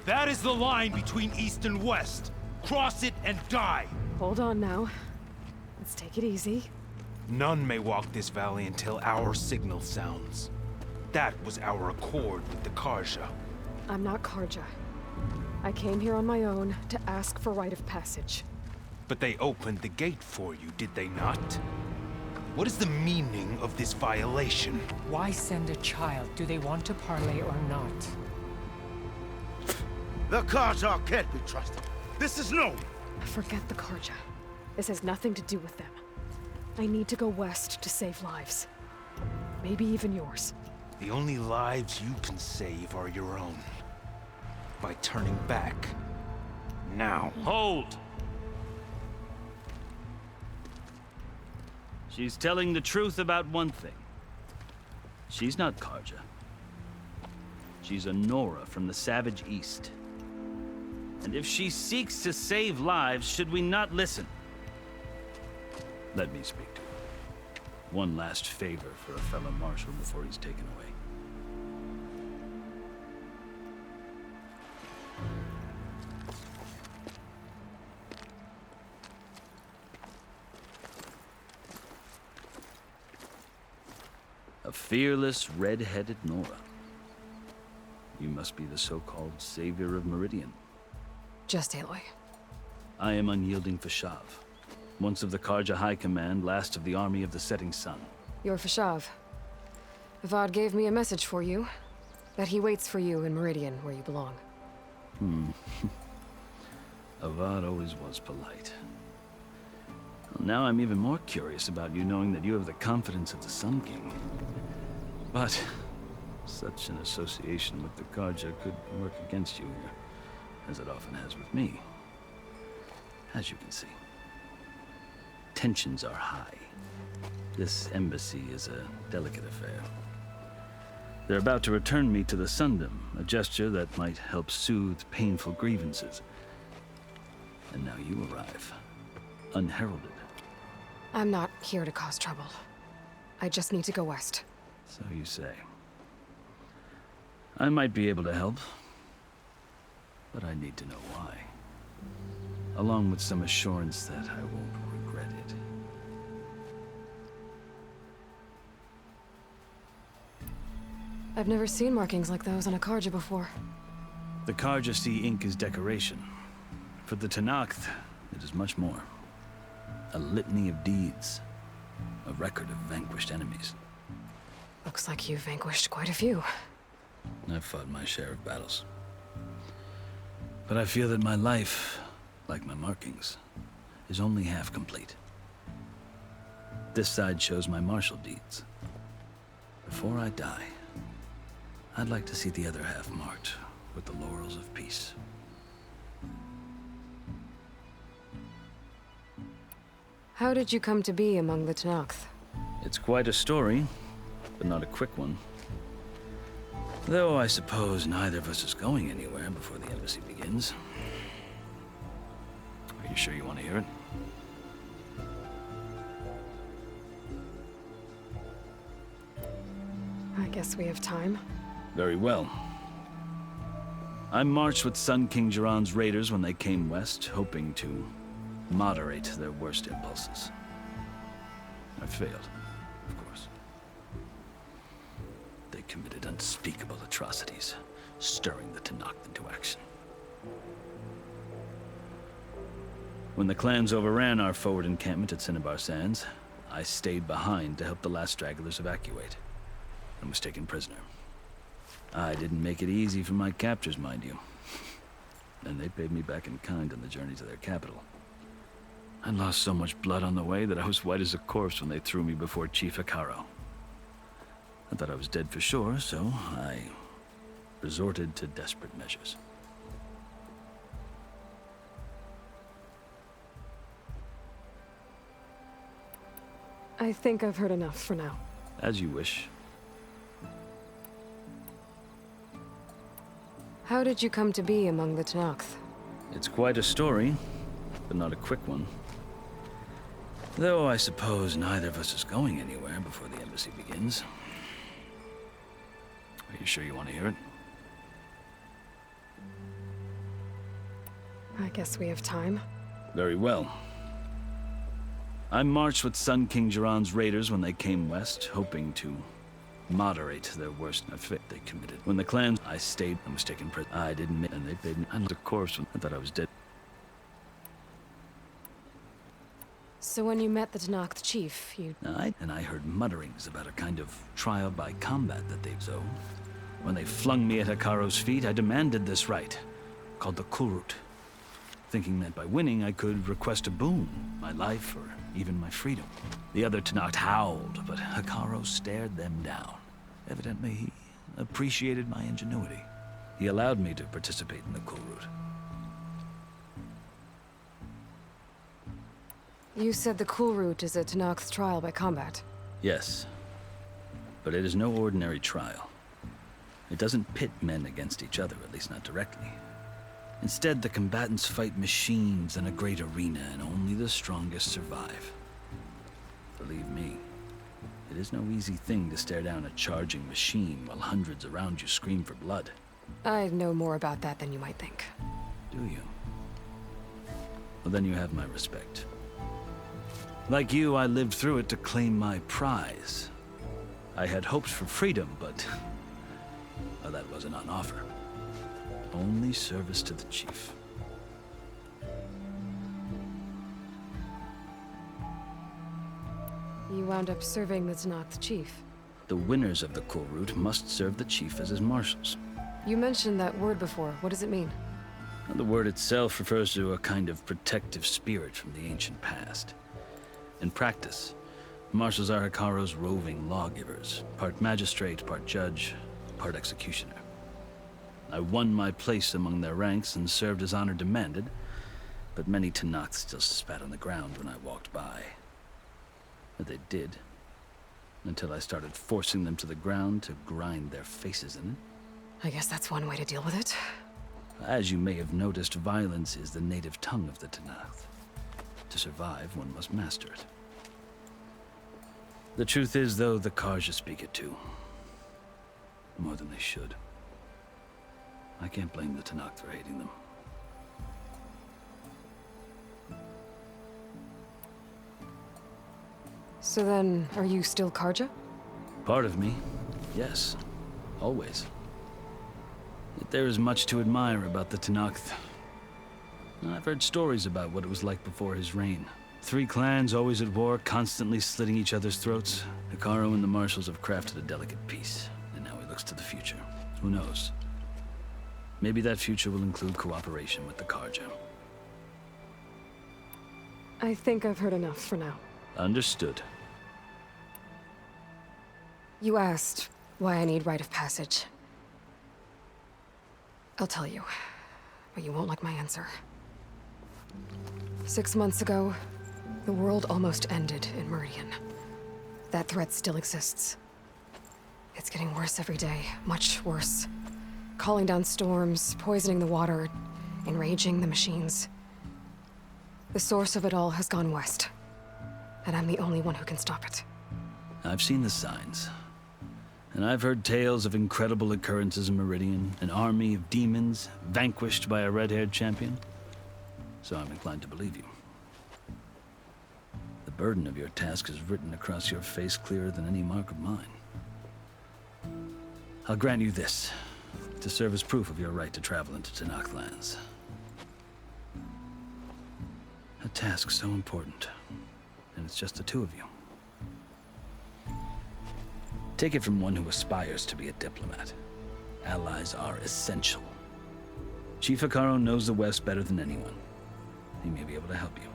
That is the line between East and West. Cross it and die. Hold on now. Let's take it easy. None may walk this valley until our signal sounds. That was our accord with the Karja. I'm not Karja. I came here on my own to ask for rite of passage. But they opened the gate for you, did they not? What is the meaning of this violation? Why send a child? Do they want to parley or not? The Karja can't be trusted. This is known. Forget the Karja. This has nothing to do with them. I need to go west to save lives. Maybe even yours. The only lives you can save are your own. By turning back. Now. Hold! She's telling the truth about one thing. She's not Karja. She's a Nora from the Savage East. And if she seeks to save lives, should we not listen? Let me speak to her. One last favor for a fellow marshal before he's taken away. A fearless, red-headed Nora. You must be the so-called savior of Meridian. Just Aloy. I am Unyielding Fashav, once of the Karja High Command, last of the army of the Setting Sun. You're Fashav. Avad gave me a message for you. That he waits for you in Meridian, where you belong. Avad always was polite. Well, now I'm even more curious about you knowing that you have the confidence of the Sun King. But such an association with the Karja could work against you here, as it often has with me. As you can see, tensions are high. This embassy is a delicate affair. They're about to return me to the Sundom, a gesture that might help soothe painful grievances. And now you arrive, unheralded. I'm not here to cause trouble. I just need to go west. So you say. I might be able to help, but I need to know why. Along with some assurance that I won't regret it. I've never seen markings like those on a Karja before. The Karja see ink as decoration. For the Tenakth, it is much more. A litany of deeds. A record of vanquished enemies. Looks like you've vanquished quite a few. I've fought my share of battles. But I feel that my life, like my markings, is only half complete. This side shows my martial deeds. Before I die, I'd like to see the other half marked with the laurels of peace. How did you come to be among the Tenakth? It's quite a story, but not a quick one. Though I suppose neither of us is going anywhere before the embassy begins. Are you sure you want to hear it? I guess we have time. Very well. I marched with Sun King Jiran's raiders when they came west, hoping to moderate their worst impulses. I failed, of course. They committed unspeakable atrocities, stirring the Tenakth into action. When the clans overran our forward encampment at Cinnabar Sands, I stayed behind to help the last stragglers evacuate, and was taken prisoner. I didn't make it easy for my captors, mind you. And they paid me back in kind on the journey to their capital. I lost so much blood on the way that I was white as a corpse when they threw me before Chief Hikaro. I thought I was dead for sure, so I resorted to desperate measures. I think I've heard enough for now. As you wish. How did you come to be among the Tenakth? It's quite a story, but not a quick one. Though I suppose neither of us is going anywhere before the embassy begins. Are you sure you want to hear it? guess we have time. Very well. I marched with Sun King Jiran's raiders when they came west, hoping to moderate their worst fit they committed. When the clans, I stayed and was taken prisoner. I didn't make, and they paid me. I looked a corpse when I thought I was dead. So when you met the Tenakth chief, you... I heard mutterings about a kind of trial by combat that they... So, when they flung me at Hikaro's feet, I demanded this right, called the Kulrut, thinking that by winning I could request a boon, my life or even my freedom. The other Tenakth howled, but Hikaro stared them down. Evidently, he appreciated my ingenuity. He allowed me to participate in the Kulrut. You said the Kulrut is a Tenakth's trial by combat. Yes, but it is no ordinary trial. It doesn't pit men against each other, at least not directly. Instead, the combatants fight machines in a great arena, and only the strongest survive. Believe me, it is no easy thing to stare down a charging machine while hundreds around you scream for blood. I know more about that than you might think. Do you? Well, then you have my respect. Like you, I lived through it to claim my prize. I had hopes for freedom, but... well, that wasn't on offer. Only service to the chief. You wound up serving the Tenakth chief. The winners of the Kulrut must serve the chief as his marshals. You mentioned that word before. What does it mean? And the word itself refers to a kind of protective spirit from the ancient past. In practice, marshals are Hikaro's roving lawgivers, part magistrate, part judge, part executioner. I won my place among their ranks and served as honor demanded, but many Tenakth still spat on the ground when I walked by. But they did, until I started forcing them to the ground to grind their faces in it. I guess that's one way to deal with it. As you may have noticed, violence is the native tongue of the Tenakth. To survive, one must master it. The truth is, though, the Karja speak it too. More than they should. I can't blame the Tenakth for hating them. So then, are you still Karja? Part of me, yes. Always. Yet there is much to admire about the Tenakth. I've heard stories about what it was like before his reign. 3 clans always at war, constantly slitting each other's throats. Hikaro and the marshals have crafted a delicate peace, and now he looks to the future. Who knows? Maybe that future will include cooperation with the Karja. I think I've heard enough for now. Understood. You asked why I need rite of passage. I'll tell you, but you won't like my answer. 6 months ago, the world almost ended in Meridian. That threat still exists. It's getting worse every day, much worse. Calling down storms, poisoning the water, enraging the machines. The source of it all has gone west, and I'm the only one who can stop it. I've seen the signs. And I've heard tales of incredible occurrences in Meridian, an army of demons vanquished by a red-haired champion. So I'm inclined to believe you. The burden of your task is written across your face clearer than any mark of mine. I'll grant you this, to serve as proof of your right to travel into Tenakth lands. A task so important, and it's just the 2 of you. Take it from one who aspires to be a diplomat. Allies are essential. Chief Hikaro knows the West better than anyone. He may be able to help you.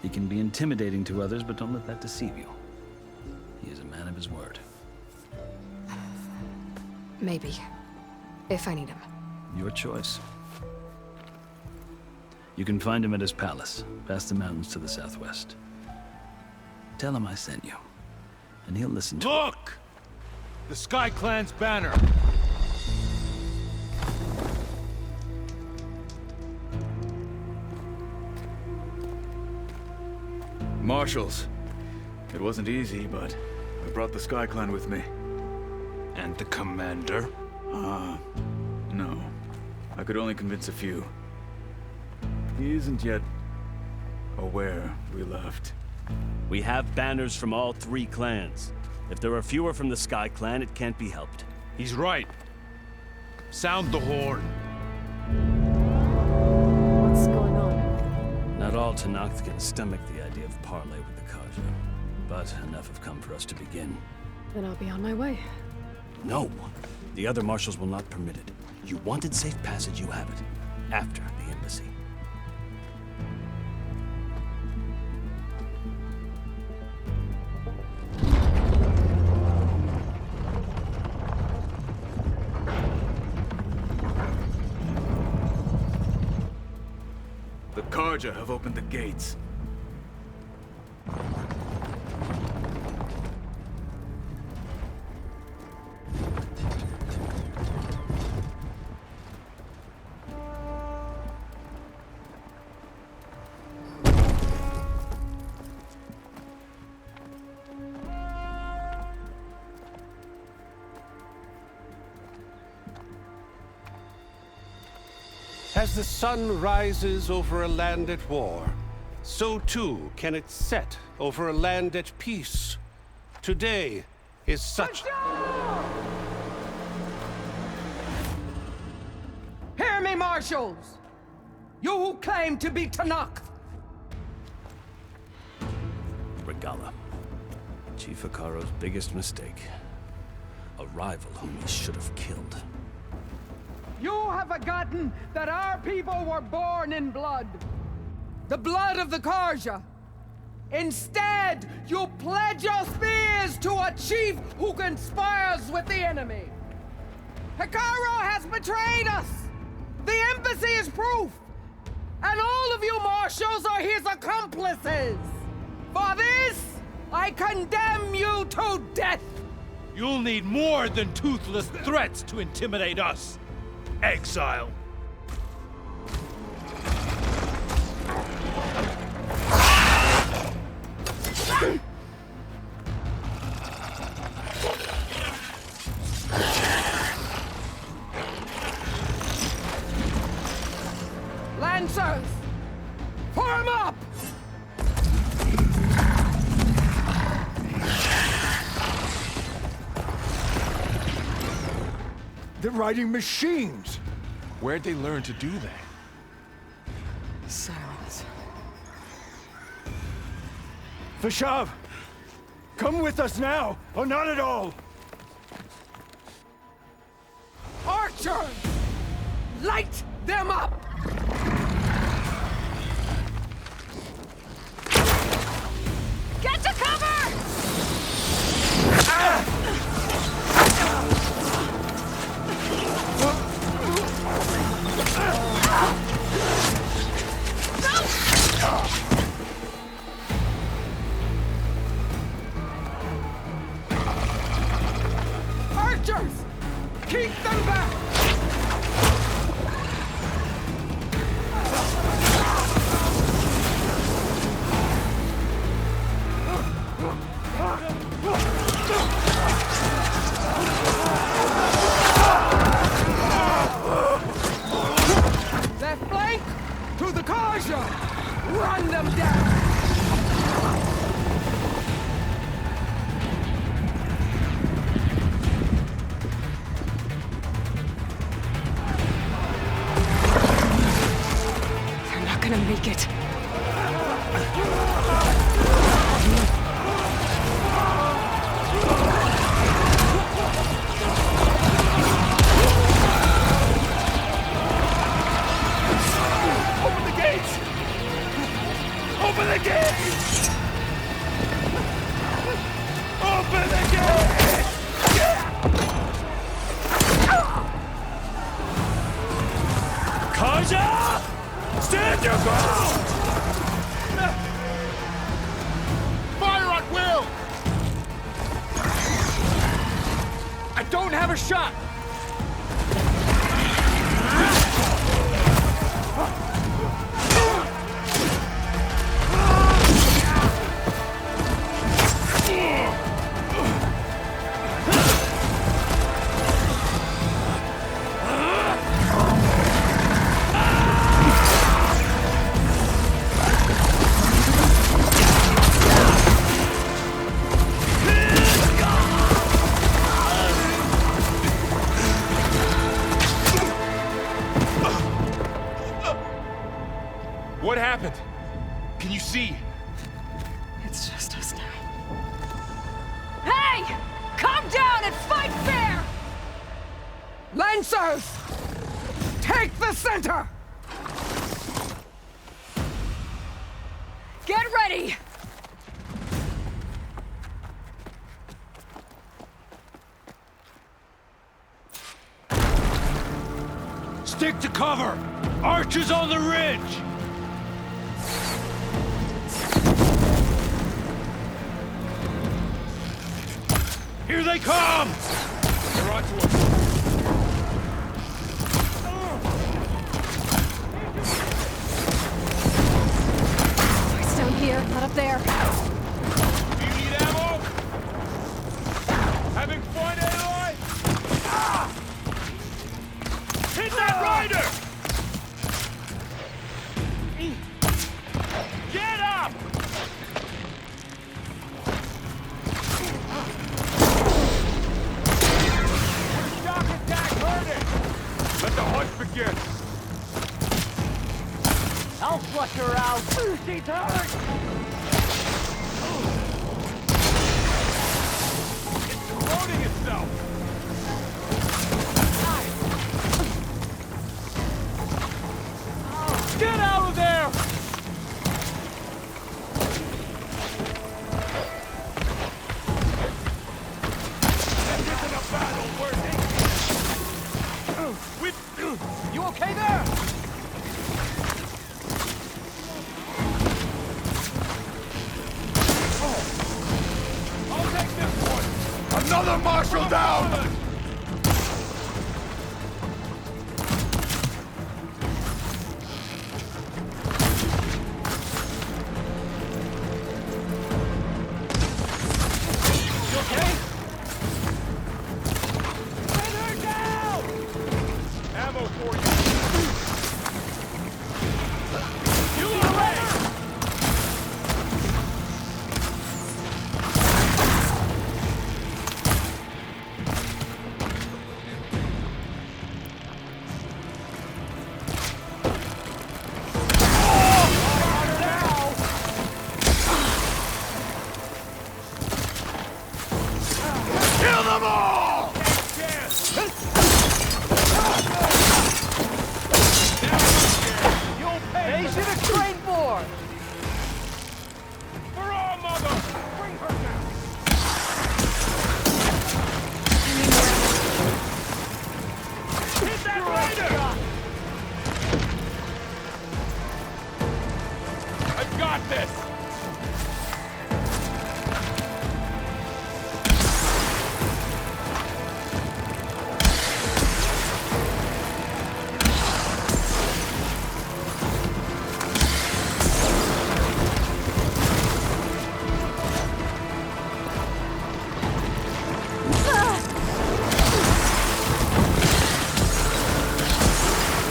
He can be intimidating to others, but don't let that deceive you. He is a man of his word. Maybe. If I need him. Your choice. You can find him at his palace, past the mountains to the southwest. Tell him I sent you, and he'll listen to Look! The Sky Clan's banner! Marshals. It wasn't easy, but I brought the Sky Clan with me. And the commander? No. I could only convince a few. He isn't yet aware we left. We have banners from all 3 clans. If there are fewer from the Sky Clan, it can't be helped. He's right. Sound the horn. What's going on? Not all Tenakth can stomach the idea of parley with the Karja, but enough have come for us to begin. Then I'll be on my way. No! The other marshals will not permit it. You wanted safe passage, you have it. After the embassy. The Karja have opened the gates. As the sun rises over a land at war, so too can it set over a land at peace. Today is such... Hear me, marshals! You who claim to be Tenakth! Regala. Chief Hikaro's biggest mistake. A rival whom he should have killed. You have forgotten that our people were born in blood. The blood of the Karja. Instead, you pledge your spears to a chief who conspires with the enemy. Hikaro has betrayed us! The embassy is proof! And all of you marshals are his accomplices! For this, I condemn you to death! You'll need more than toothless threats to intimidate us. Exile. Lancers! Form up! They're riding machines! Where'd they learn to do that? Silence. Vashav! Come with us now, or not at all! Archer! Light them up! Get to cover! Archers! Keep them back! Left flank! To the Karja! Run them down! They're not gonna make it. Open the gates! Open the gates! Open the gates! Karja! Stand your ground! Fire at will! I don't have a shot! happened? Can you see? It's just us now. Hey! Come down and fight fair! Lancers! Take the center! Get ready! Stick to cover! Archers on the ridge! Here they come! They're on to us. It's down here, not up there. Do you need ammo? Having fun, Aloy? Ah! Hit that rider! Get up! Shock attack hurting! Let the hunt begin! I'll flush her out! She's hurt! It's corroding itself! Get out of there! This isn't a battle worthy! You okay there? I'll take this one! Another marshal down! You okay? Send her down! Ammo for you. You away! Kill them all! You'll pay! They should have trained more! For all, mother! Bring her down! Hit that rider! I've got this!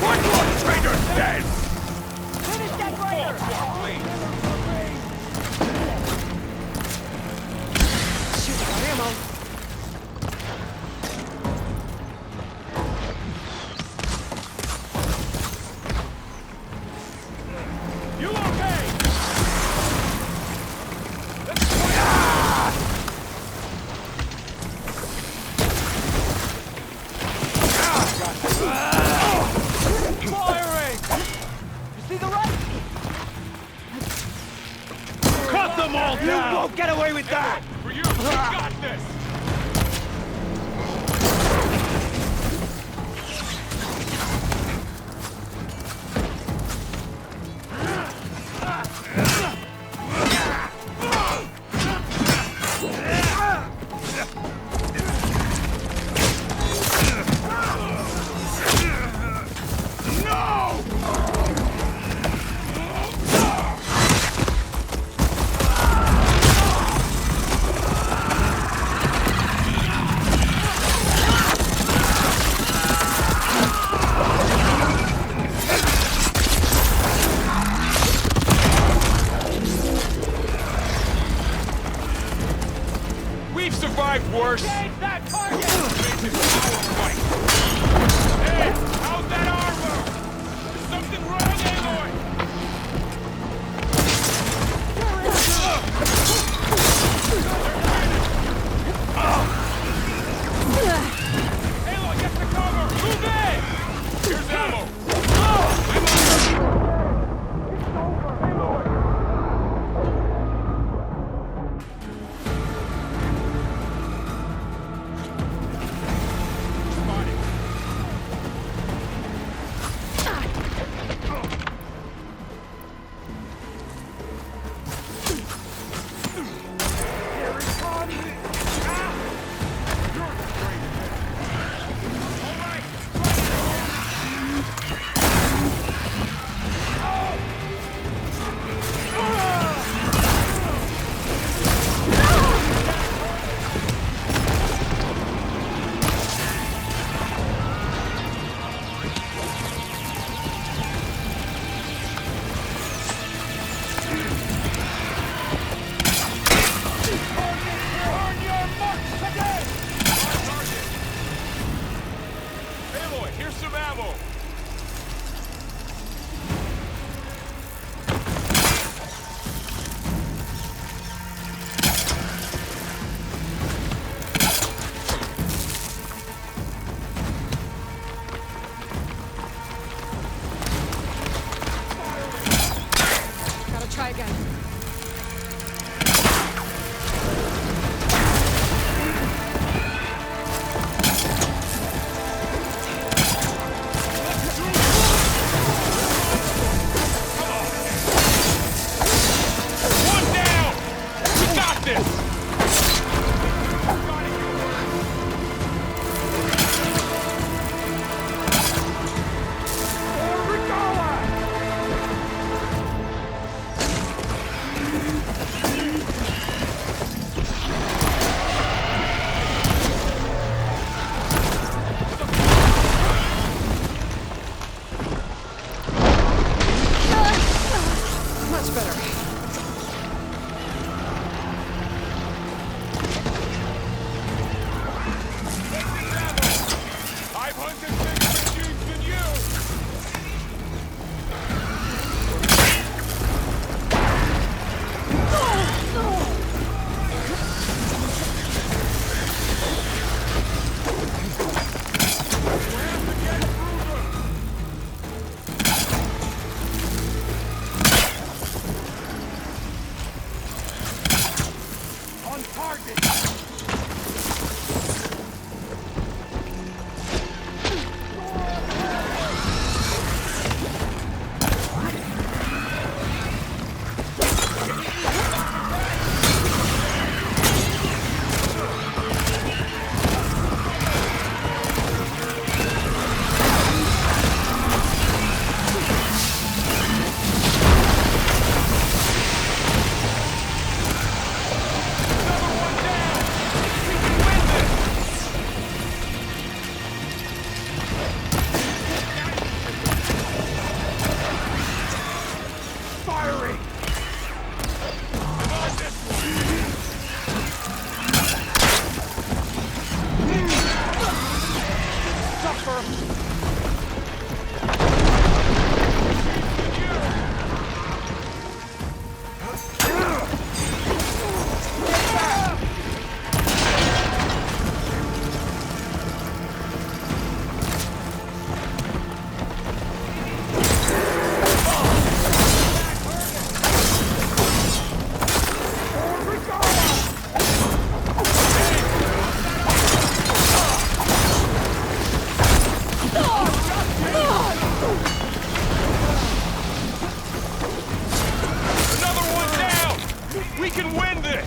One more traitor's dead! Finish that rider! Shoot, out of ammo. You okay? Firing! You see the right? Cut them all down! You won't get away with that! For you! We got this! Here's some ammo! Gotta try again. One down! We got this! Much better. I've hunted bigger machines than you! On target! Firing! Come on, this one! Another one down! We can win this!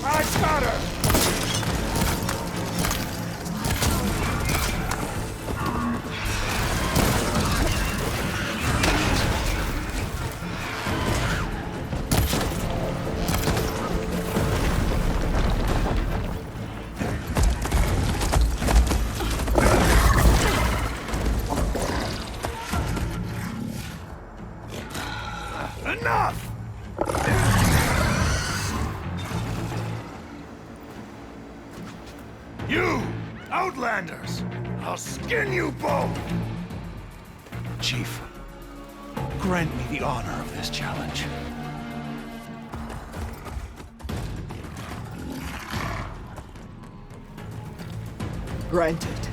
I got her! Enough! You, Outlanders! I'll skin you both! Chief, grant me the honor of this challenge. Granted.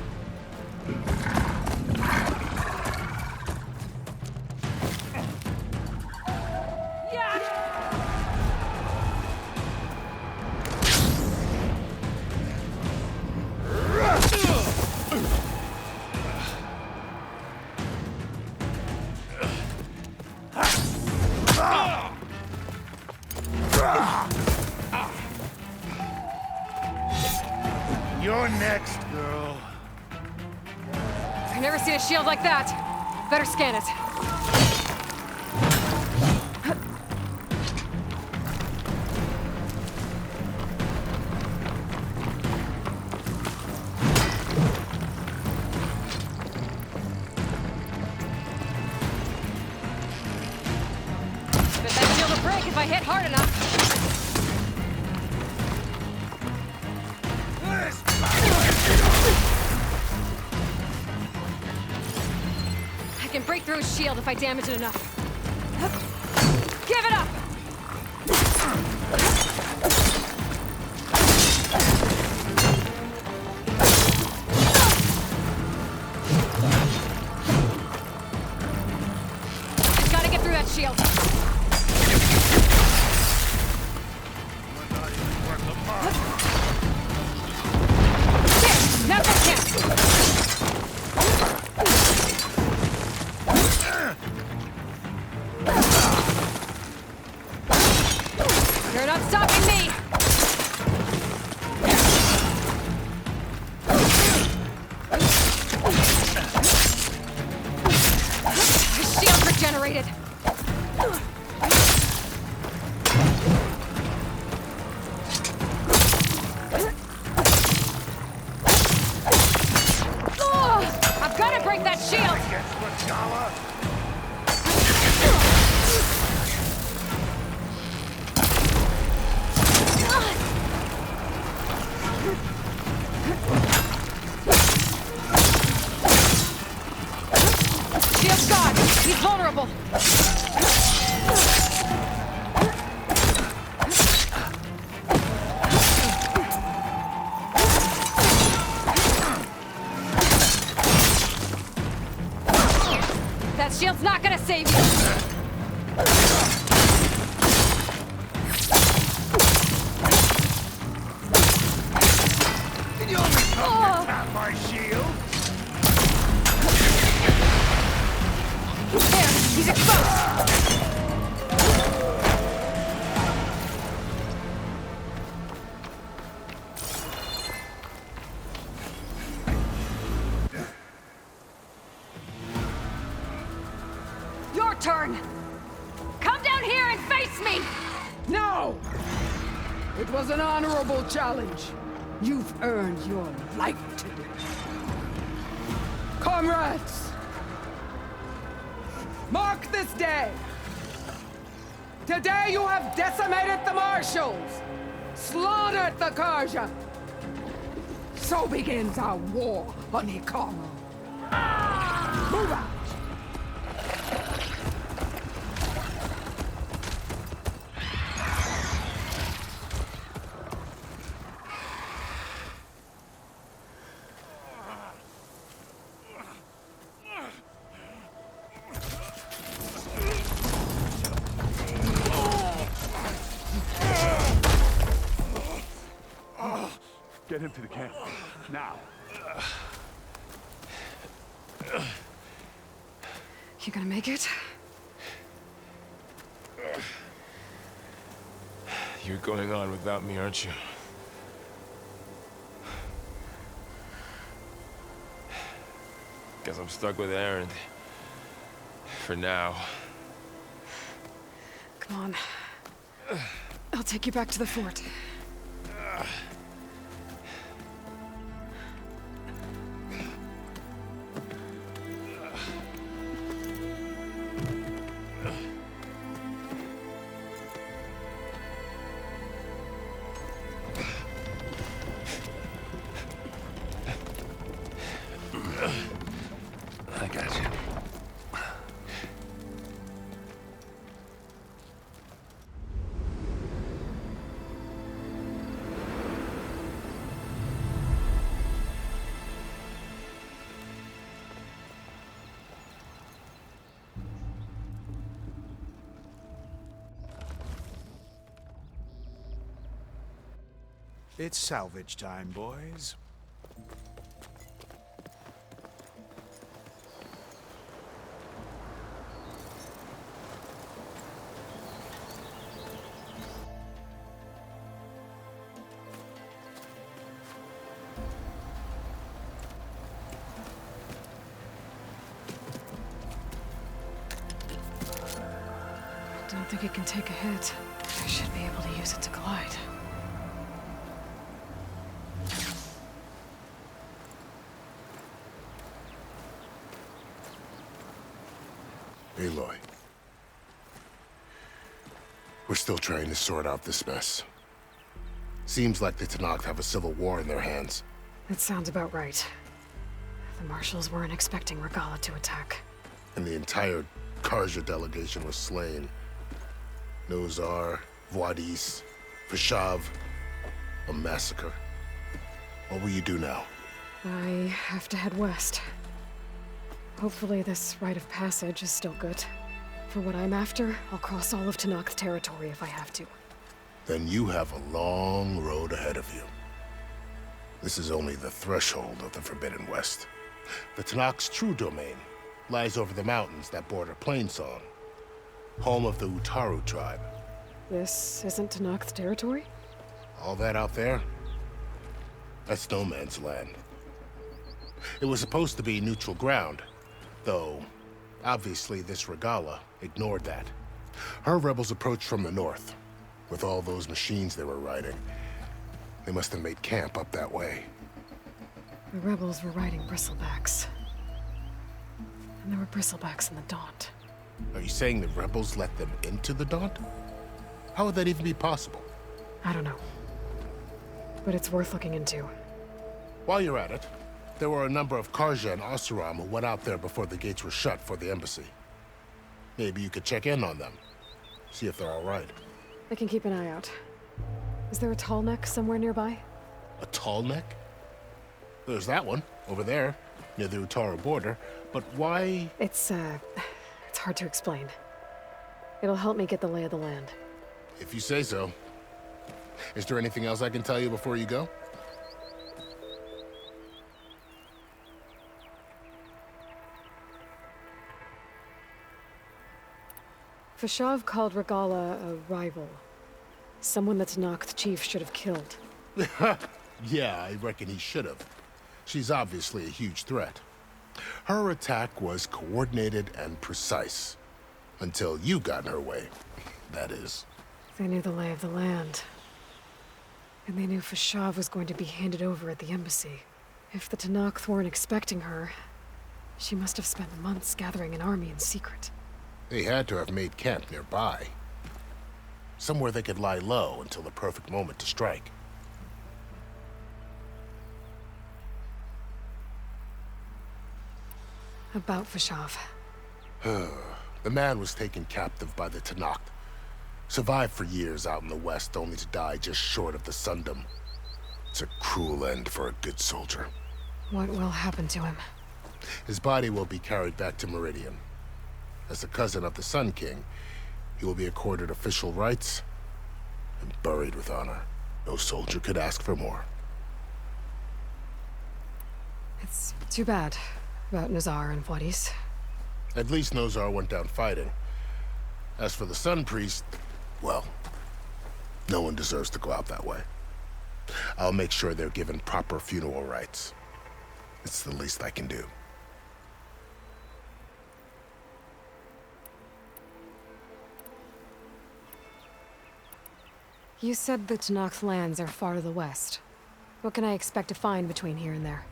next, girl. I've never seen a shield like that. Better scan it. Bet that shield will break if I hit hard enough. I can break through his shield if I damage it enough. Give it up! I gotta get through that shield. There! Now's my chance! You're not stopping me! The shield regenerated! I've got to break that shield! Shield's gone! He's vulnerable! That shield's not gonna save you! My shield? There! He's exposed! Your turn! Come down here and face me! No! It was an honorable challenge. You've earned your life today. Comrades! Mark this day! Today you have decimated the Marshals! Slaughtered the Karja! So begins our war on Ikaru. Move out! Get him to the camp. Now. You gonna make it? You're going on without me, aren't you? Guess I'm stuck with Aaron. For now. Come on. I'll take you back to the fort. I got you. It's salvage time, boys. Don't think it can take a hit. I should be able to use it to glide. Aloy. We're still trying to sort out this mess. Seems like the Tenakth have a civil war in their hands. That sounds about right. The Marshals weren't expecting Regala to attack. And the entire Karja delegation was slain. Nozar, Vuadis, Fashav. A massacre. What will you do now? I have to head west. Hopefully this rite of passage is still good. For what I'm after, I'll cross all of Tenakth territory if I have to. Then you have a long road ahead of you. This is only the threshold of the Forbidden West. The Tenakth's true domain lies over the mountains that border Plainsong, home of the Utaru tribe. This isn't Tenakth territory? All that out there? That's no man's land. It was supposed to be neutral ground, though obviously this Regala ignored that. Her rebels approached from the north. With all those machines they were riding, they must have made camp up that way. The rebels were riding bristlebacks. And there were bristlebacks in the Daunt. Are you saying the rebels let them into the Daunt? How would that even be possible? I don't know. But it's worth looking into. While you're at it, there were a number of Karja and Oseram who went out there before the gates were shut for the embassy. Maybe you could check in on them. See if they're all right. I can keep an eye out. Is there a tall neck somewhere nearby? A tall neck? There's that one, over there, near the Utaru border. But why? It's hard to explain. It'll help me get the lay of the land. If you say so. Is there anything else I can tell you before you go? Fashav called Regala a rival. Someone the Tenakth chief should have killed. Yeah, I reckon he should have. She's obviously a huge threat. Her attack was coordinated and precise. Until you got in her way, that is. They knew the lay of the land. And they knew Fashav was going to be handed over at the embassy. If the Tenakth weren't expecting her, she must have spent months gathering an army in secret. They had to have made camp nearby. Somewhere they could lie low until the perfect moment to strike. About Fashav. The man was taken captive by the Tenakth. Survived for years out in the west, only to die just short of the Sundom. It's a cruel end for a good soldier. What will happen to him? His body will be carried back to Meridian. As a cousin of the Sun King, he will be accorded official rights and buried with honor. No soldier could ask for more. It's too bad about Nazar and Vuadis. At least Nozar went down fighting. As for the Sun Priest, well, no one deserves to go out that way. I'll make sure they're given proper funeral rites. It's the least I can do. You said the Tenakth lands are far to the west. What can I expect to find between here and there?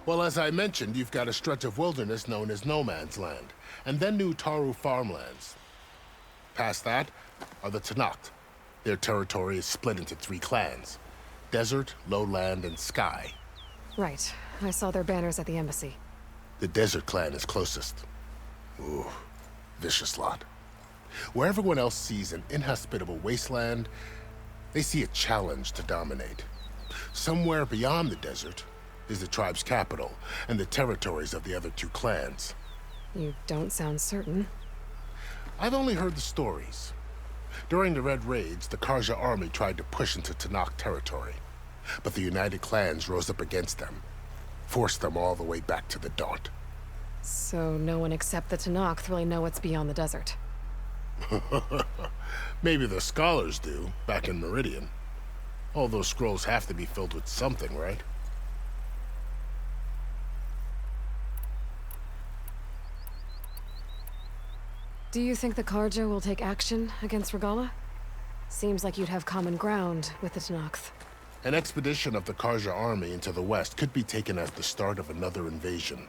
Well, as I mentioned, you've got a stretch of wilderness known as No Man's Land, and then New Taru farmlands. Past that are the Tenakth. Their territory is split into 3 clans: Desert, Lowland, and Sky. Right. I saw their banners at the embassy. The Desert clan is closest. Ooh, vicious lot. Where everyone else sees an inhospitable wasteland, they see a challenge to dominate. Somewhere beyond the desert is the tribe's capital and the territories of the other 2 clans. You don't sound certain. I've only heard the stories. During the Red Raids, the Karja army tried to push into Tenakth territory, but the United Clans rose up against them, forced them all the way back to the Daunt. So no one except the Tenakth really know what's beyond the desert. Maybe the scholars do, back in Meridian. All those scrolls have to be filled with something, right? Do you think the Karja will take action against Regala? Seems like you'd have common ground with the Tenakth. An expedition of the Karja army into the west could be taken as the start of another invasion.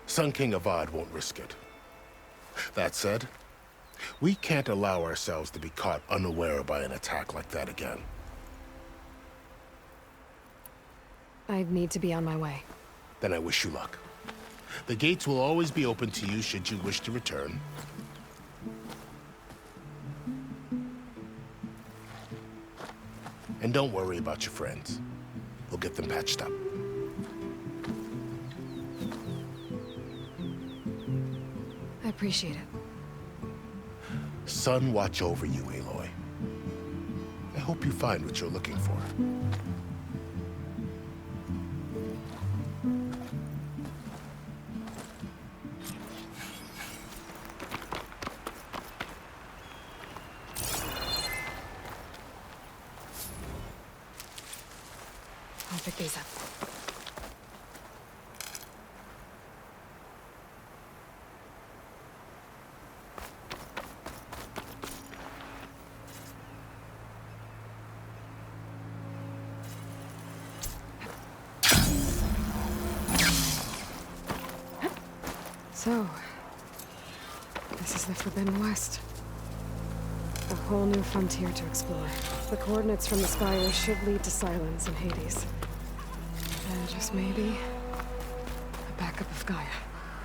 Sun King Avad won't risk it. That said, we can't allow ourselves to be caught unaware by an attack like that again. I need to be on my way. Then I wish you luck. The gates will always be open to you should you wish to return. And don't worry about your friends. We'll get them patched up. I appreciate it. Sun watch over you, Aloy. I hope you find what you're looking for. I'll pick these up. So, this is the Forbidden West. A whole new frontier to explore. The coordinates from the Spire should lead to Silence and Hades. And just maybe, a backup of Gaia.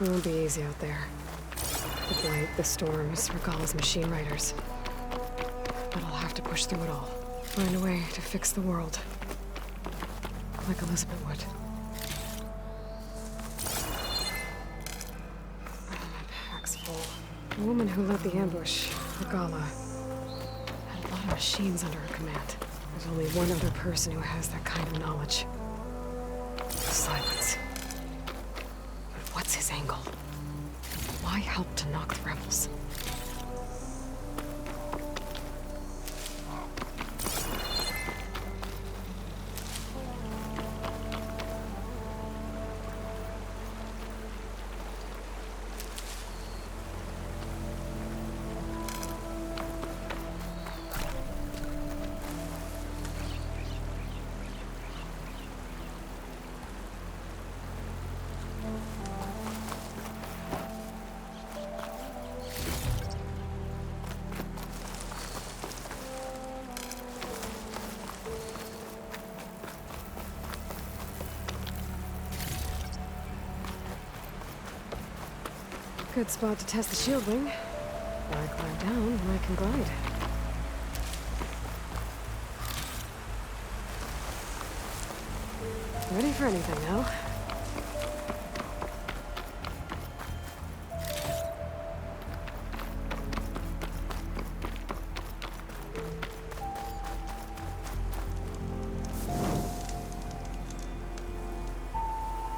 It won't be easy out there. The blight, the storms, Regala's machine riders. But I'll have to push through it all. Find a way to fix the world. Like Elizabeth would. The woman who led the ambush, Regala, had a lot of machines under her command. There's only one other person who has that kind of knowledge. Silence. But what's his angle? Why help to knock the rebels? Good spot to test the shield wing. Why climb down when I can glide? Ready for anything now.